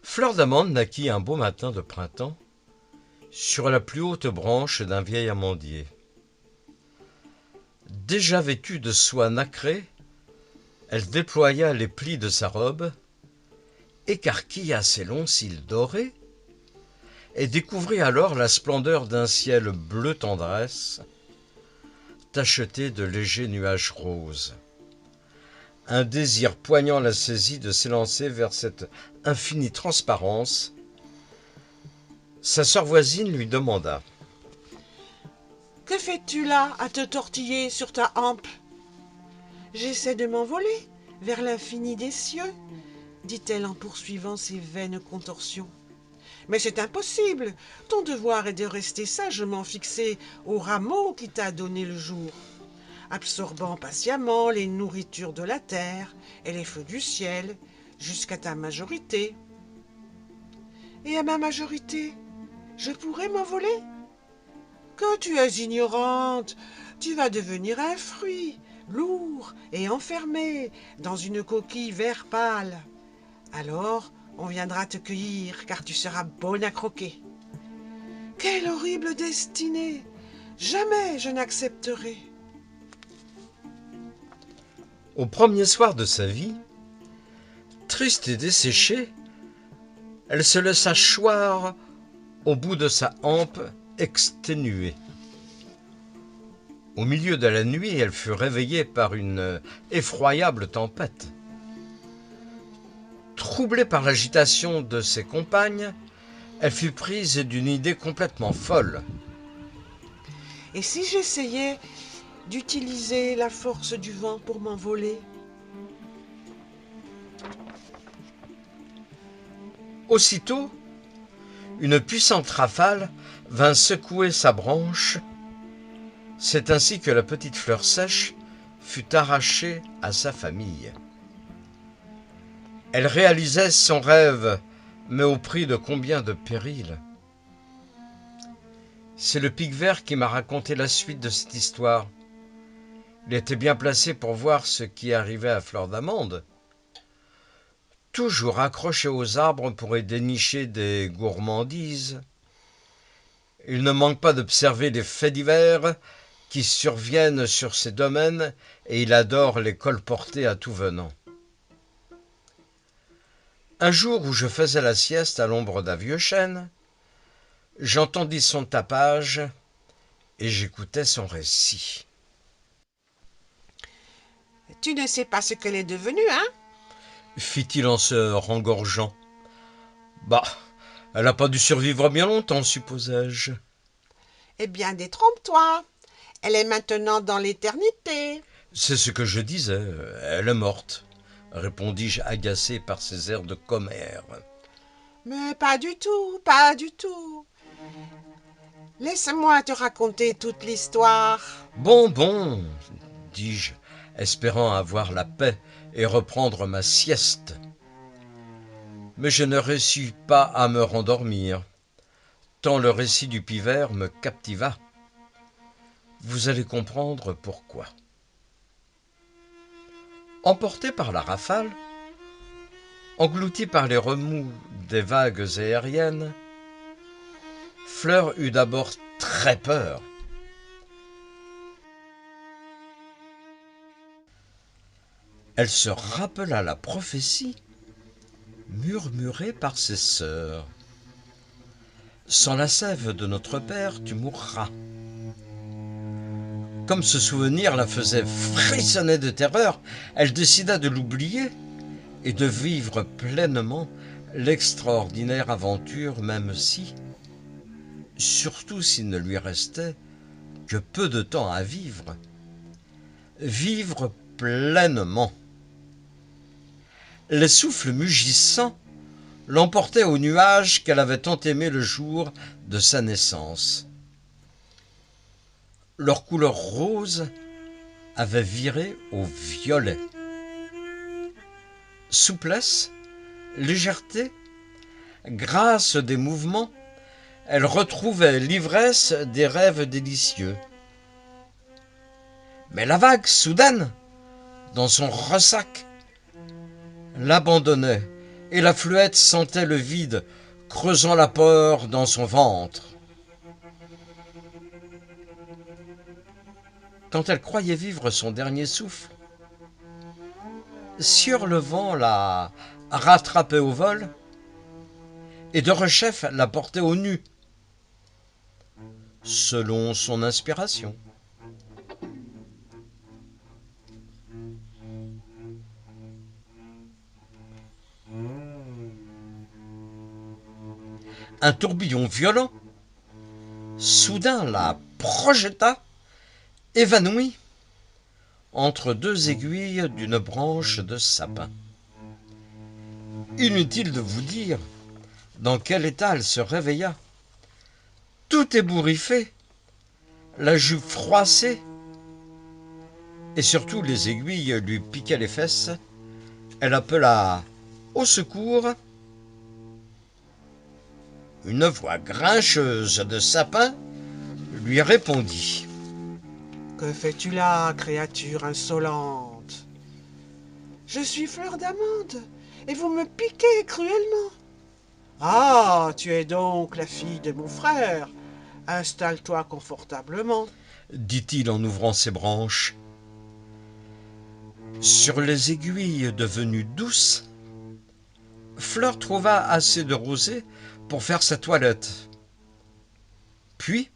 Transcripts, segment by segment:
Fleur d'Amande naquit un beau matin de printemps sur la plus haute branche d'un vieil amandier. Déjà vêtue de soie nacrée, elle déploya les plis de sa robe, écarquilla ses longs cils dorés et découvrit alors la splendeur d'un ciel bleu tendresse, tacheté de légers nuages roses. Un désir poignant la saisit de s'élancer vers cette infinie transparence. Sa sœur voisine lui demanda: « Que fais-tu là à te tortiller sur ta hampe ?»« J'essaie de m'envoler vers l'infini des cieux, » dit-elle en poursuivant ses vaines contorsions. « Mais c'est impossible, ton devoir est de rester sagement fixé au rameau qui t'a donné le jour, absorbant patiemment les nourritures de la terre et les feux du ciel jusqu'à ta majorité. Et à ma majorité, je pourrais m'envoler ? Que tu es ignorante, tu vas devenir un fruit, lourd et enfermé dans une coquille vert pâle. Alors, on viendra te cueillir, car tu seras bonne à croquer. Quelle horrible destinée! Jamais je n'accepterai. » Au premier soir de sa vie, triste et desséchée, elle se laissa choir au bout de sa hampe exténuée. Au milieu de la nuit, elle fut réveillée par une effroyable tempête. Troublée par l'agitation de ses compagnes, elle fut prise d'une idée complètement folle. Et si j'essayais d'utiliser la force du vent pour m'envoler ? Aussitôt, une puissante rafale vint secouer sa branche. C'est ainsi que la petite fleur sèche fut arrachée à sa famille. Elle réalisait son rêve, mais au prix de combien de périls. C'est le pic vert qui m'a raconté la suite de cette histoire. Il était bien placé pour voir ce qui arrivait à Fleur d'Amande. Toujours accroché aux arbres pour y dénicher des gourmandises, il ne manque pas d'observer les faits divers qui surviennent sur ses domaines et il adore les colporter à tout venant. Un jour où je faisais la sieste à l'ombre d'un vieux chêne, j'entendis son tapage et j'écoutais son récit. « Tu ne sais pas ce qu'elle est devenue, hein ? » fit-il en se rengorgeant. « Bah, elle n'a pas dû survivre bien longtemps, supposai-je. » « Eh bien, détrompe-toi. Elle est maintenant dans l'éternité. » »« C'est ce que je disais, elle est morte, » répondis-je agacé par ses airs de commère. « Mais pas du tout, pas du tout. Laisse-moi te raconter toute l'histoire. » »« Bon, bon, dis-je, espérant avoir la paix et reprendre ma sieste. Mais je ne réussis pas à me rendormir, tant le récit du pivert me captiva. Vous allez comprendre pourquoi. Emporté par la rafale, englouti par les remous des vagues aériennes, Fleur eut d'abord très peur. Elle se rappela la prophétie murmurée par ses sœurs. « Sans la sève de notre père, tu mourras. » Comme ce souvenir la faisait frissonner de terreur, elle décida de l'oublier et de vivre pleinement l'extraordinaire aventure, même si, surtout s'il ne lui restait que peu de temps à vivre, vivre pleinement. Les souffles mugissants l'emportaient aux nuages qu'elle avait tant aimés le jour de sa naissance. Leur couleur rose avait viré au violet. Souplesse, légèreté, grâce des mouvements, elle retrouvait l'ivresse des rêves délicieux. Mais la vague, soudaine, dans son ressac, l'abandonnait et la fluette sentait le vide creusant la peur dans son ventre. Quand elle croyait vivre son dernier souffle, Sieur-le-Vent la rattrapait au vol et Derechef la portait au nu, selon son inspiration. Un tourbillon violent soudain la projeta, évanouie, entre deux aiguilles d'une branche de sapin. Inutile de vous dire dans quel état elle se réveilla, tout ébouriffée, la jupe froissée, et surtout les aiguilles lui piquaient les fesses. Elle appela au secours. Une voix grincheuse de sapin lui répondit. « Que fais-tu là, créature insolente ? Je suis Fleur d'Amande, et vous me piquez cruellement. Ah, tu es donc la fille de mon frère. Installe-toi confortablement, dit-il en ouvrant ses branches. Sur les aiguilles devenues douces, Fleur trouva assez de rosée pour faire sa toilette. Puis,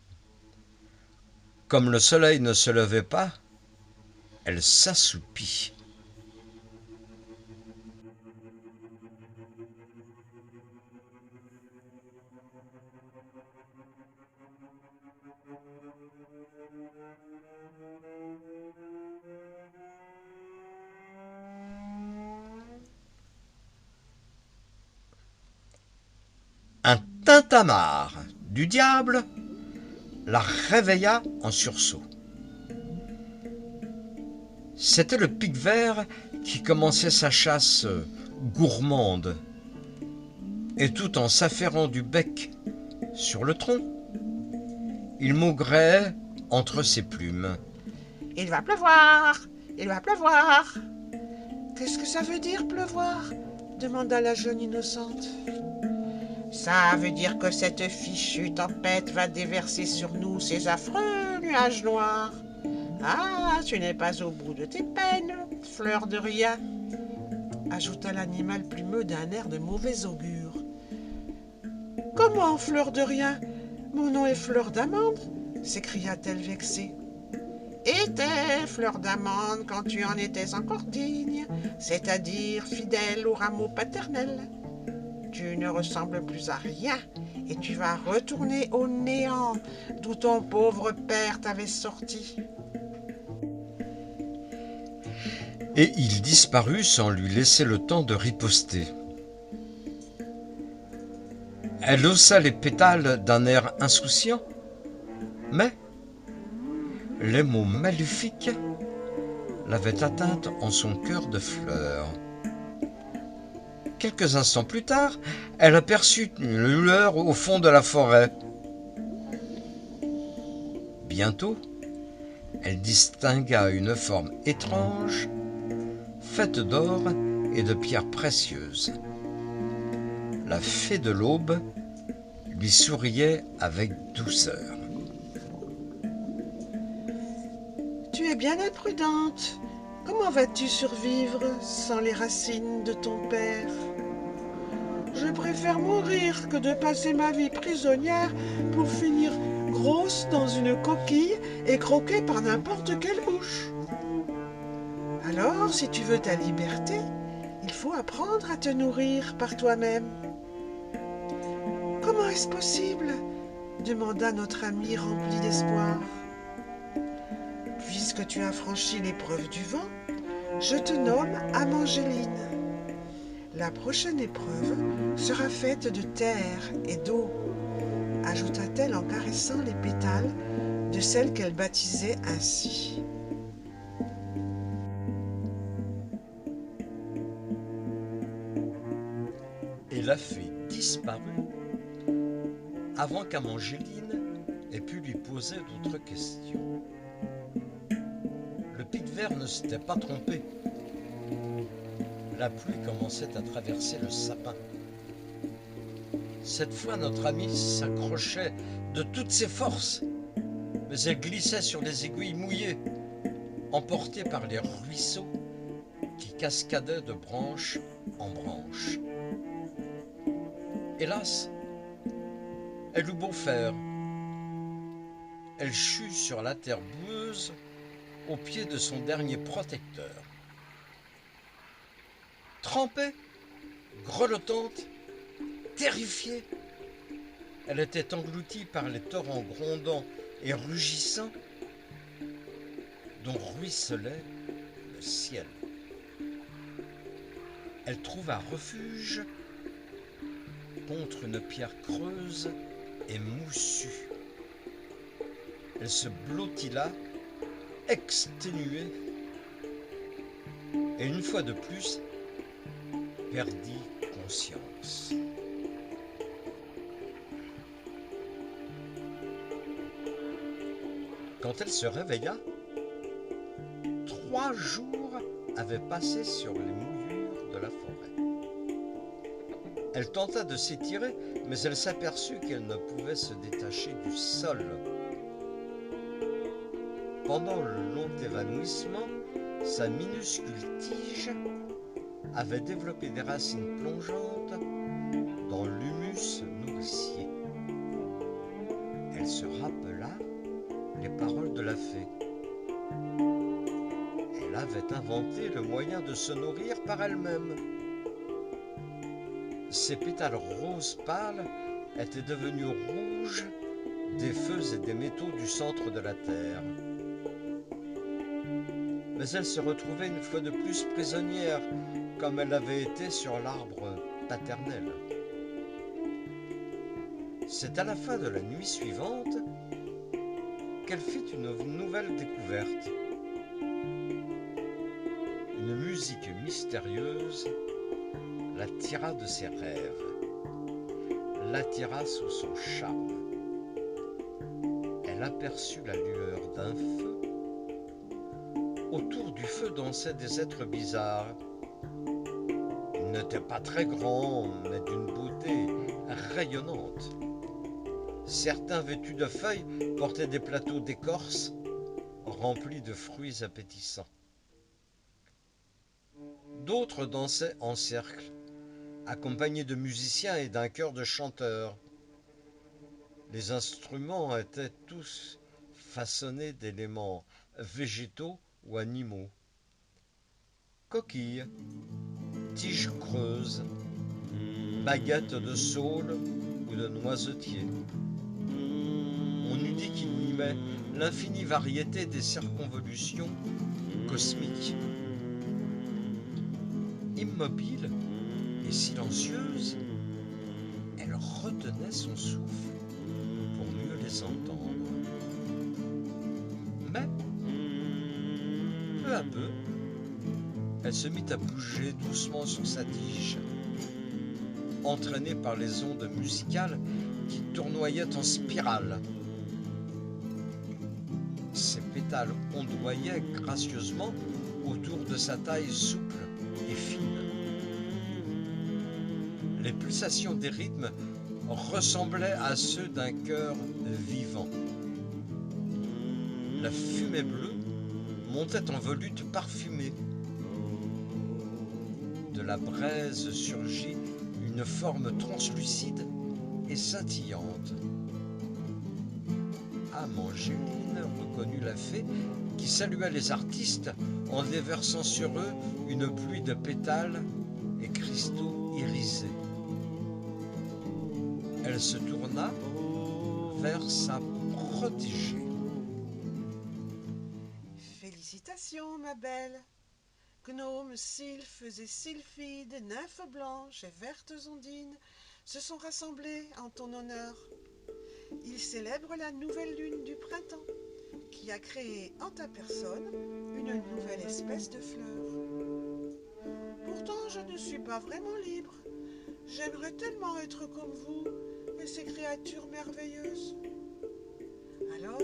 comme le soleil ne se levait pas, elle s'assoupit. Un tintamarre du diable la réveilla en sursaut. C'était le pic-vert qui commençait sa chasse gourmande, et tout en s'affairant du bec sur le tronc, il maugréait entre ses plumes. « Il va pleuvoir, il va pleuvoir. »« Qu'est-ce que ça veut dire, pleuvoir ?» demanda la jeune innocente. « Ça veut dire que cette fichue tempête va déverser sur nous ses affreux nuages noirs. Ah, tu n'es pas au bout de tes peines, Fleur de Rien, ajouta l'animal plumeux d'un air de mauvais augure. « Comment, Fleur de Rien ? Mon nom est Fleur d'Amande, s'écria-t-elle vexée. « Était Fleur d'Amande quand tu en étais encore digne, c'est-à-dire fidèle au rameau paternel. Tu ne ressembles plus à rien et tu vas retourner au néant d'où ton pauvre père t'avait sorti. » Et il disparut sans lui laisser le temps de riposter. Elle haussa les pétales d'un air insouciant, mais les mots maléfiques l'avaient atteinte en son cœur de fleur. Quelques instants plus tard, elle aperçut une lueur au fond de la forêt. Bientôt, elle distingua une forme étrange, faite d'or et de pierres précieuses. La fée de l'aube lui souriait avec douceur. « Tu es bien imprudente. Comment vas-tu survivre sans les racines de ton père ? Je préfère mourir que de passer ma vie prisonnière pour finir grosse dans une coquille et croquée par n'importe quelle mouche. Alors, si tu veux ta liberté, il faut apprendre à te nourrir par toi-même. »« Comment est-ce possible ? » demanda notre ami rempli d'espoir. « Puisque tu as franchi l'épreuve du vent, je te nomme Amangéline. La prochaine épreuve sera faite de terre et d'eau, ajouta-t-elle en caressant les pétales de celle qu'elle baptisait ainsi. Et la fée disparut avant qu'Amangéline ait pu lui poser d'autres questions. Le pic-vert ne s'était pas trompé. La pluie commençait à traverser le sapin. Cette fois, notre amie s'accrochait de toutes ses forces, mais elle glissait sur les aiguilles mouillées, emportée par les ruisseaux qui cascadaient de branche en branche. Hélas, elle eut beau faire, elle chut sur la terre boueuse au pied de son dernier protecteur. Trempée, grelottante, terrifiée, elle était engloutie par les torrents grondants et rugissants dont ruisselait le ciel. Elle trouva refuge contre une pierre creuse et moussue. Elle se blottit là, exténuée, et une fois de plus, perdit conscience. Quand elle se réveilla, 3 jours avaient passé sur les mouillures de la forêt. Elle tenta de s'étirer, mais elle s'aperçut qu'elle ne pouvait se détacher du sol. Pendant le long évanouissement, sa minuscule tige avait développé des racines plongeantes dans l'humus nourricier. Elle se rappela les paroles de la fée. Elle avait inventé le moyen de se nourrir par elle-même. Ses pétales roses pâles étaient devenus rouges des feux et des métaux du centre de la terre. Mais elle se retrouvait une fois de plus prisonnière, comme elle avait été sur l'arbre paternel. C'est à la fin de la nuit suivante qu'elle fit une nouvelle découverte. Une musique mystérieuse la tira de ses rêves, l'attira sous son charme. Elle aperçut la lueur d'un feu. Autour du feu dansaient des êtres bizarres. Ils n'étaient pas très grands, mais d'une beauté rayonnante. Certains vêtus de feuilles portaient des plateaux d'écorce remplis de fruits appétissants. D'autres dansaient en cercle, accompagnés de musiciens et d'un chœur de chanteurs. Les instruments étaient tous façonnés d'éléments végétaux ou animaux. Coquilles, tiges creuses, baguettes de saule ou de noisetier. On eût dit qu'il mimait l'infinie variété des circonvolutions cosmiques. Immobile et silencieuse, elle retenait son souffle pour mieux les entendre. Mais, peu à peu, elle se mit à bouger doucement sur sa tige, entraînée par les ondes musicales qui tournoyaient en spirale. Ses pétales ondoyaient gracieusement autour de sa taille souple et fine. Les pulsations des rythmes ressemblaient à ceux d'un cœur vivant. La fumée bleue montait en volutes parfumées. De la braise surgit une forme translucide et scintillante. Âme Angéline reconnut la fée qui salua les artistes en déversant sur eux une pluie de pétales et cristaux irisés. Elle se tourna vers sa protégée. Félicitations, ma belle. Gnomes, sylphes et sylphides, nymphes blanches et vertes ondines se sont rassemblés en ton honneur. Ils célèbrent la nouvelle lune du printemps, qui a créé en ta personne une nouvelle espèce de fleur. Pourtant, je ne suis pas vraiment libre. J'aimerais tellement être comme vous et ces créatures merveilleuses. Alors,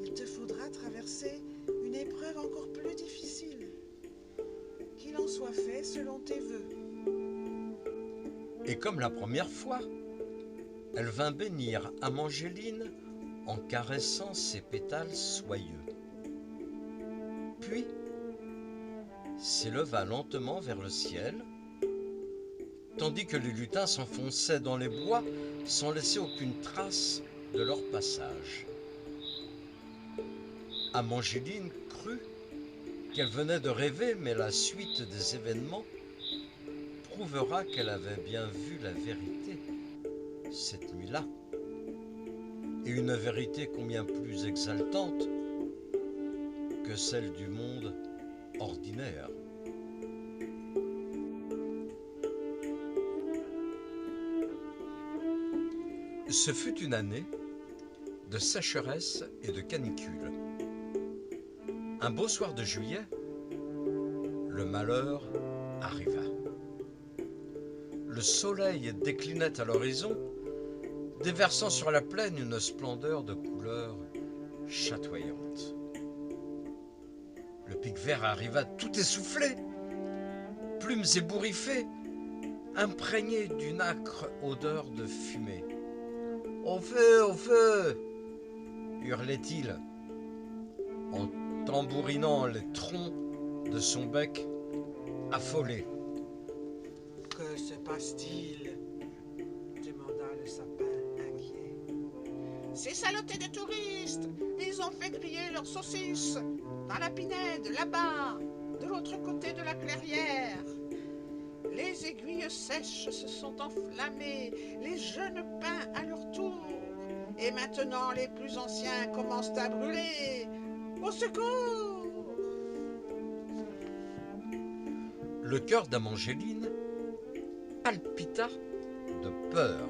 il te faudra traverser une épreuve encore plus difficile, qui qu'il en soit fait selon tes vœux. Et comme la première fois, elle vint bénir Amangéline en caressant ses pétales soyeux. Puis s'éleva lentement vers le ciel, tandis que les lutins s'enfonçaient dans les bois sans laisser aucune trace de leur passage. Amangéline crut qu'elle venait de rêver, mais la suite des événements prouvera qu'elle avait bien vu la vérité cette nuit-là, et une vérité combien plus exaltante que celle du monde ordinaire. Ce fut une année de sécheresse et de canicule. Un beau soir de juillet, le malheur arriva. Le soleil déclinait à l'horizon, déversant sur la plaine une splendeur de couleurs chatoyantes. Le pic vert arriva tout essoufflé, plumes ébouriffées, imprégné d'une âcre odeur de fumée. « Au feu, au feu !» hurlait-il, en tambourinant les troncs de son bec affolé. « Que se passe-t-il » demanda le sapin inquiet. « Ces salotés de touristes, ils ont fait griller leurs saucisses dans la pinède, là-bas, de l'autre côté de la clairière. Les aiguilles sèches se sont enflammées, les jeunes pins à leur tour. Et maintenant, les plus anciens commencent à brûler. Au secours !» Le cœur d'Amangéline palpita de peur,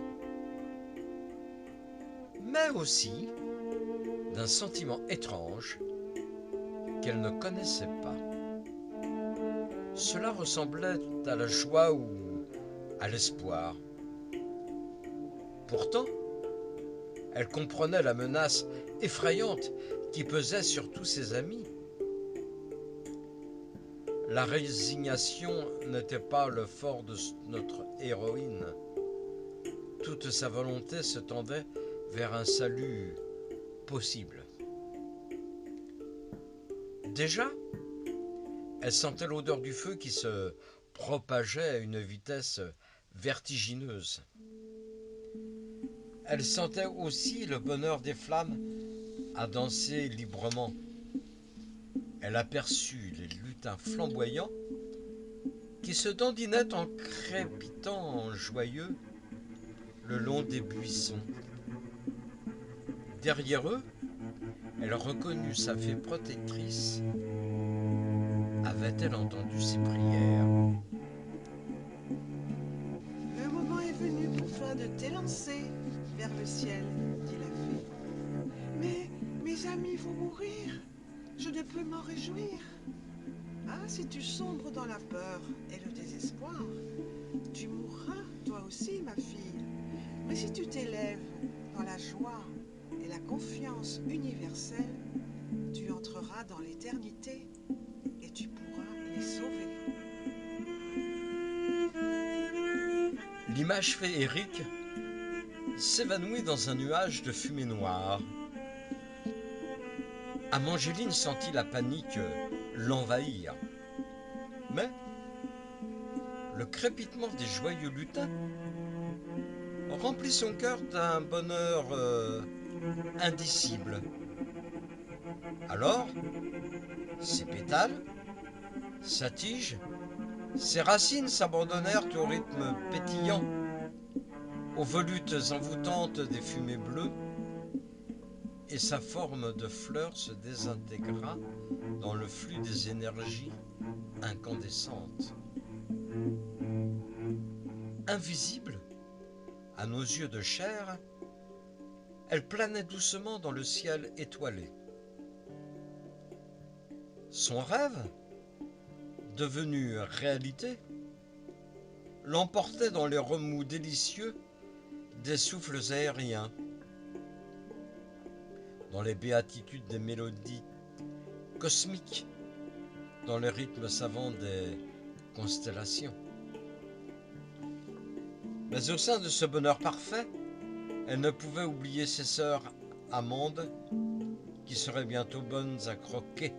mais aussi d'un sentiment étrange qu'elle ne connaissait pas. Cela ressemblait à la joie ou à l'espoir. Pourtant, elle comprenait la menace effrayante qui pesait sur tous ses amis. La résignation n'était pas le fort de notre héroïne. Toute sa volonté se tendait vers un salut possible. Déjà, elle sentait l'odeur du feu qui se propageait à une vitesse vertigineuse. Elle sentait aussi le bonheur des flammes à danser librement. Elle aperçut les lutins flamboyants qui se dandinaient en crépitant joyeux le long des buissons. Derrière eux, elle reconnut sa fée protectrice. Avait-elle entendu ses prières? « Le moment est venu pour toi de t'élancer vers le ciel, dit la fée. Mais mes amis vont mourir. Je ne peux m'en réjouir. Ah, si tu sombres dans la peur et le désespoir, tu mourras toi aussi, ma fille. Mais si tu t'élèves dans la joie et la confiance universelle, tu entreras dans l'éternité et tu pourras les sauver. » L'image féerique s'évanouit dans un nuage de fumée noire. Amangéline sentit la panique l'envahir. Mais le crépitement des joyeux lutins remplit son cœur d'un bonheur indicible. Alors, ses pétales, sa tige, ses racines s'abandonnèrent au rythme pétillant, aux volutes envoûtantes des fumées bleues, et sa forme de fleur se désintégra dans le flux des énergies incandescentes. Invisible, à nos yeux de chair, elle planait doucement dans le ciel étoilé. Son rêve, devenu réalité, l'emportait dans les remous délicieux des souffles aériens, dans les béatitudes des mélodies cosmiques, dans les rythmes savants des constellation. Mais au sein de ce bonheur parfait, elle ne pouvait oublier ses sœurs amandes qui seraient bientôt bonnes à croquer.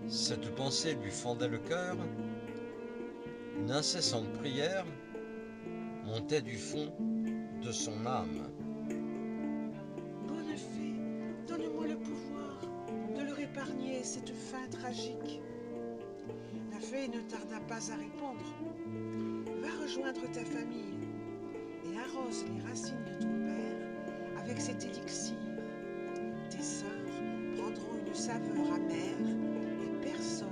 Cette pensée lui fendait le cœur. Une incessante prière montait du fond de son âme. Bonne fée, donne-moi le pouvoir de leur épargner cette fin tragique. La fée ne tarda pas à répondre. Va rejoindre ta famille et arrose les racines de ton père avec cet élixir. Tes sœurs prendront une saveur amère et personne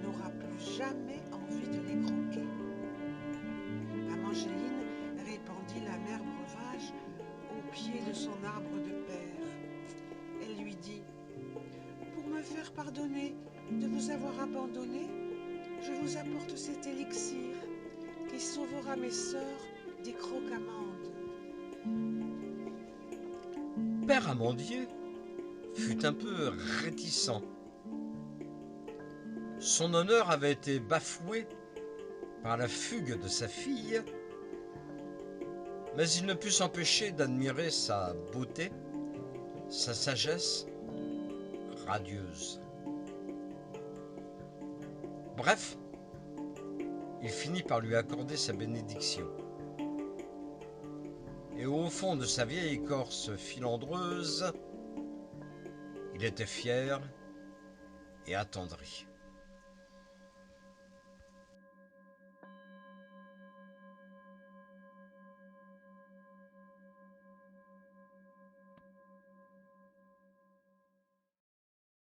n'aura plus jamais envie de les croquer. Angéline répandit l'amer breuvage au pied de son arbre de père. Elle lui dit « Pour me faire pardonner de vous avoir abandonné, je vous apporte cet élixir qui sauvera mes sœurs des croque-amandes. » Père Amandier fut un peu réticent. Son honneur avait été bafoué par la fugue de sa fille, mais il ne put s'empêcher d'admirer sa beauté, sa sagesse radieuse. Bref, il finit par lui accorder sa bénédiction. Et au fond de sa vieille écorce filandreuse, il était fier et attendri.